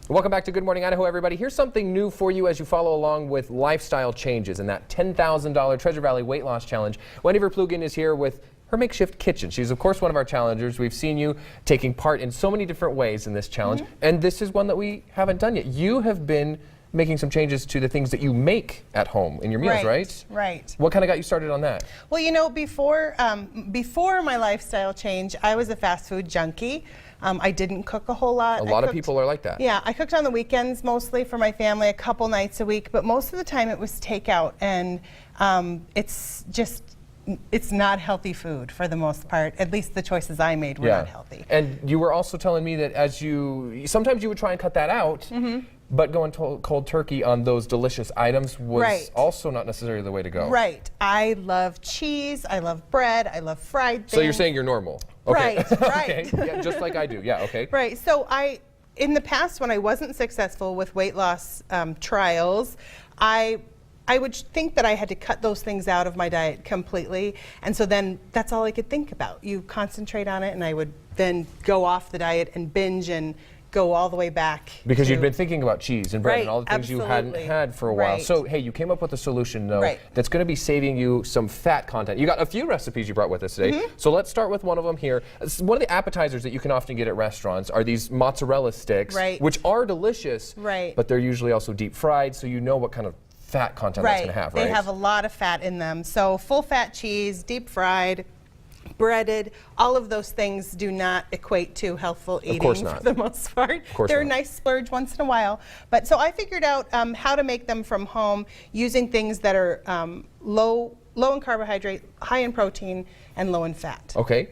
Welcome back to Good Morning Idaho, everybody. Here's something new for you as you follow along with lifestyle changes in that $10,000 Treasure Valley Weight Loss Challenge. Wendy Verplugen is here with her makeshift kitchen. She's, of course, one of our challengers. We've seen you taking part in so many different ways in this challenge, and this is one that we haven't done yet. You have been making some changes to the things that you make at home in your meals, right? Right. What kind of got you started on that? Well, you know, before my lifestyle change, I was a fast food junkie. I didn't cook a whole lot. A lot of people are like that. Yeah, I cooked on the weekends mostly for my family, a couple nights a week, but most of the time it was takeout, and it's not healthy food for the most part. At least the choices I made were not healthy. And you were also telling me that sometimes you would try and cut that out, but going cold turkey on those delicious items was also not necessarily the way to go. Right. I love cheese, I love bread, I love fried things. So you're saying you're normal. Okay. Right, right. Okay. Yeah, just like I do. Yeah, okay. Right. So in the past, when I wasn't successful with weight loss trials, I would think that I had to cut those things out of my diet completely, and so then that's all I could think about. You concentrate on it, and I would then go off the diet and binge and go all the way back. Because you'd been thinking about cheese and bread and all the things you hadn't had for a while. So, hey, you came up with a solution, though, that's going to be saving you some fat content. You got a few recipes you brought with us today. So let's start with one of them here. One of the appetizers that you can often get at restaurants are these mozzarella sticks, which are delicious, but they're usually also deep fried, so you know what kind of fat content that's going to have, right? They have a lot of fat in them. So full fat cheese, deep fried, breaded, all of those things do not equate to healthful eating for the most part. They're a nice splurge once in a while. But so I figured out how to make them from home using things that are low in carbohydrate, high in protein, and low in fat. Okay.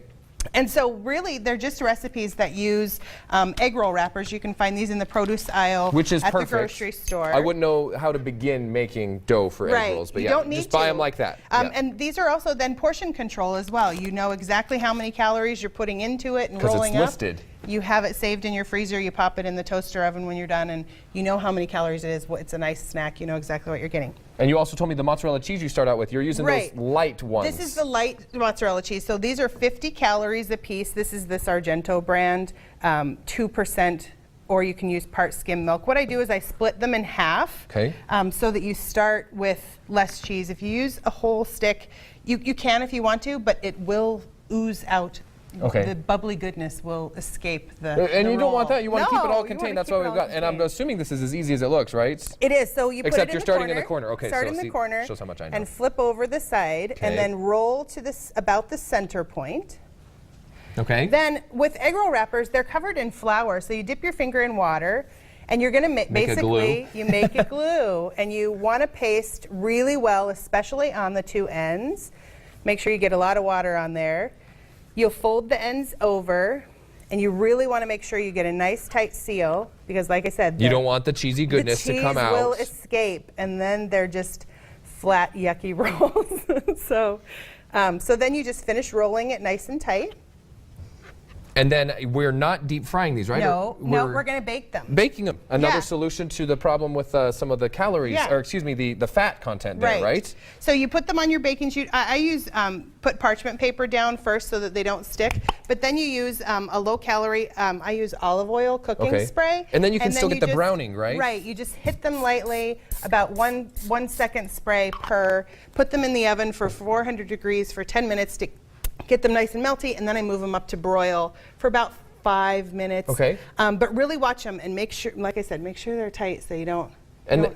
And so really, they're just recipes that use egg roll wrappers. You can find these in the produce aisle at the grocery store. I wouldn't know how to begin making dough for egg rolls, but just buy them like that. And these are also then portion control as well. You know exactly how many calories you're putting into it and rolling up. Because it's listed. You have it saved in your freezer, you pop it in the toaster oven when you're done, and you know how many calories it is. It's a nice snack, you know exactly what you're getting. And you also told me the mozzarella cheese you start out with, you're using those light ones. This is the light mozzarella cheese. So these are 50 calories a piece. This is the Sargento brand, 2%, or you can use part skim milk. What I do is I split them in half so that you start with less cheese. If you use a whole stick, you can if you want to, but it will ooze out. The bubbly goodness will escape the you don't want that. You want to keep it all contained. That's why we've got. And I'm assuming this is as easy as it looks, right? It is. So you put it in you're starting in the corner. Okay. Start in the corner. Shows how much I know. And flip over the side, and then roll to this about the center point. Okay. Then with egg roll wrappers, they're covered in flour. So you dip your finger in water, and you're going to basically you make a glue, and you want to paste really well, especially on the two ends. Make sure you get a lot of water on there. You'll fold the ends over, and you really want to make sure you get a nice tight seal, because like I said, you don't want the cheesy goodness to come out. The cheese will escape, and then they're just flat, yucky rolls. So then you just finish rolling it nice and tight. And then we're not deep frying these, right? No, we're going to bake them. Baking them. Another solution to the problem with some of the calories, or excuse me, the fat content there, right? So you put them on your baking sheet. I use, put parchment paper down first so that they don't stick, but then you use a low calorie, I use olive oil cooking spray. And then you can still get the browning, right? Right, you just hit them lightly, about one second spray per, put them in the oven for 400 degrees for 10 minutes to get them nice and melty, and then I move them up to broil for about 5 minutes. But really watch them and make sure, like I said, make sure they're tight so you don't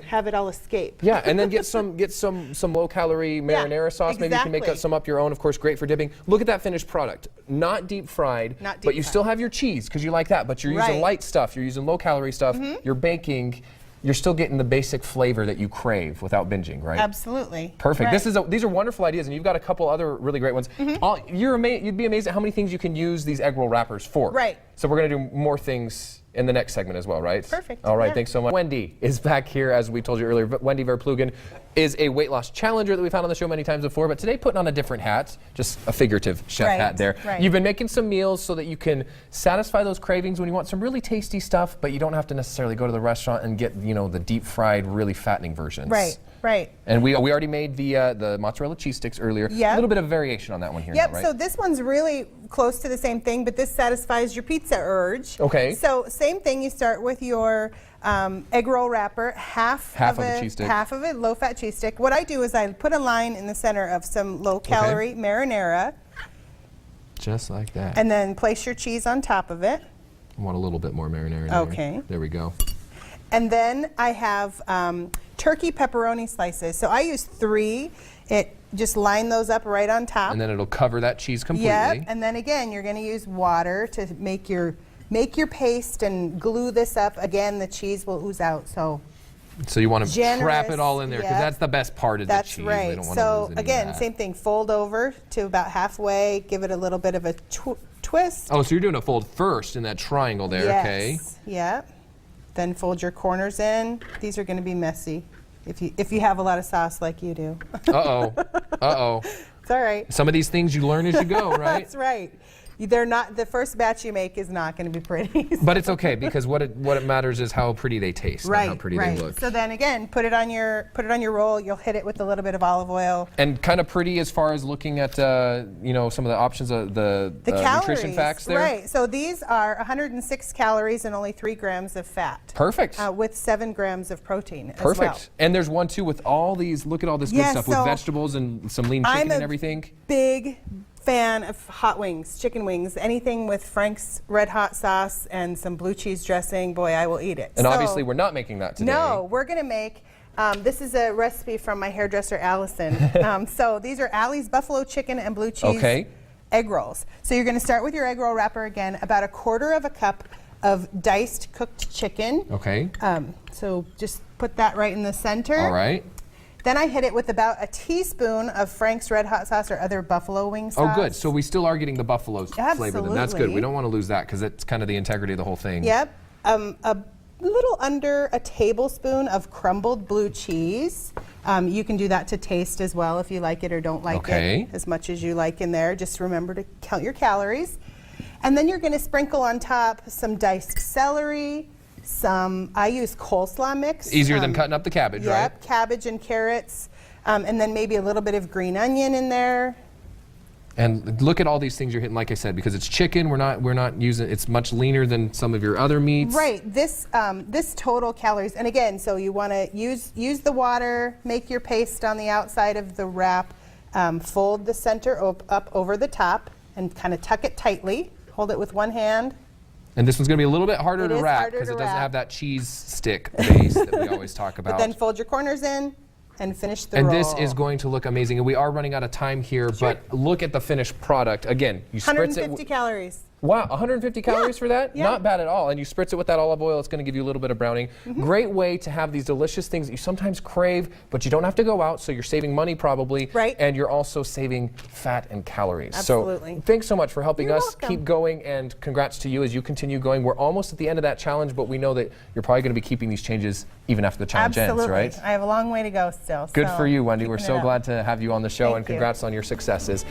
have it all escape. Yeah, and then get some low-calorie marinara sauce. Maybe you can make some up your own. Of course, great for dipping. Look at that finished product. Not deep fried, but you still have your cheese because you like that. But you're using light stuff. You're using low-calorie stuff. You're baking. You're still getting the basic flavor that you crave without binging, right? Absolutely. Perfect. These are wonderful ideas, and you've got a couple other really great ones. You'd be amazed at how many things you can use these egg roll wrappers for. Right. So we're going to do more things in the next segment as well, right? Perfect. All right, thanks so much. Wendy is back here, as we told you earlier. Wendy Verplugen is a weight loss challenger that we've had on the show many times before, but today putting on a different hat, just a figurative chef hat there. You've been making some meals so that you can satisfy those cravings when you want some really tasty stuff, but you don't have to necessarily go to the restaurant and get, the deep fried, really fattening versions. Right. Right. And we already made the mozzarella cheese sticks earlier. Yep. A little bit of variation on that one here. Yep, now, right? so this one's really close to the same thing, but this satisfies your pizza urge. Okay. So same thing, you start with your egg roll wrapper, half of a cheese stick. half of a low-fat cheese stick. What I do is I put a line in the center of some low-calorie marinara. Just like that. And then place your cheese on top of it. I want a little bit more marinara. There. Okay. There we go. And then I have turkey pepperoni slices. So I use 3. Just line those up right on top. And then it'll cover that cheese completely. Yep. And then again, you're going to use water to make your paste and glue this up. Again, the cheese will ooze out. So you want to trap it all in there because yep. that's the best part of the cheese. That's right. We don't want to So lose any again, of that. same thing. Fold over to about halfway. Give it a little bit of a twist. Oh, so you're doing a fold first in that triangle there, Yes. okay? Yep. Then fold your corners in. These are going to be messy if you have a lot of sauce like you do. Uh-oh. Uh-oh. It's all right. Some of these things you learn as you go, right? That's right. They're not, the first batch you make is not going to be pretty. But it's okay because what it matters is how pretty they taste, Right, not how pretty right. they look. So then again, put it on your roll. You'll hit it with a little bit of olive oil. And kind of pretty as far as looking at some of the options of the calories, nutrition facts there. Right. So these are 106 calories and only 3 grams of fat. Perfect. With 7 grams of protein as Perfect. well. And there's one too with all these. Look at all this good Yeah, stuff with so vegetables and some lean chicken and everything. Big fan of hot wings, chicken wings, anything with Frank's Red Hot sauce and some blue cheese dressing. Boy, I will eat it. And obviously, we're not making that today. No, we're going to make. This is a recipe from my hairdresser, Allison. So these are Allie's buffalo chicken and blue cheese egg rolls. So you're going to start with your egg roll wrapper again, about 1/4 cup of diced cooked chicken. Okay. So just put that right in the center. All right. Then I hit it with about a teaspoon of Frank's Red Hot sauce or other buffalo wing sauce. Oh, good. So we still are getting the buffalo flavor then. That's good. We don't want to lose that because it's kind of the integrity of the whole thing. Yep. A little under a tablespoon of crumbled blue cheese. You can do that to taste as well if you like it or don't like it as much as you like in there. Just remember to count your calories. And then you're going to sprinkle on top some diced celery, I use coleslaw mix. Easier than cutting up the cabbage, right? Yep, cabbage and carrots, and then maybe a little bit of green onion in there. And look at all these things you're hitting, like I said, because it's chicken. We're not using. It's much leaner than some of your other meats. Right. This total calories, and again, so you want to use the water, make your paste on the outside of the wrap, fold the center up over the top, and kind of tuck it tightly. Hold it with one hand. And this one's going to be a little bit harder to wrap because it doesn't have that cheese stick base that we always talk about. But then fold your corners in and finish the roll. roll. And this is going to look amazing. And we are running out of time here, but look at the finished product. Again, you spritz it. 150 calories. Wow, 150 calories for that? Yeah. Not bad at all. And you spritz it with that olive oil. It's going to give you a little bit of browning. Great way to have these delicious things that you sometimes crave, but you don't have to go out, so you're saving money probably. Right. And you're also saving fat and calories. Absolutely. So thanks so much for helping You're us welcome. keep going, and congrats to you as you continue going. We're almost at the end of that challenge, but we know that you're probably going to be keeping these changes even after the challenge ends, right? I have a long way to go still. Good so for you, Wendy. We're keeping so it up. glad to have you on the show, Thank and you. congrats on your successes.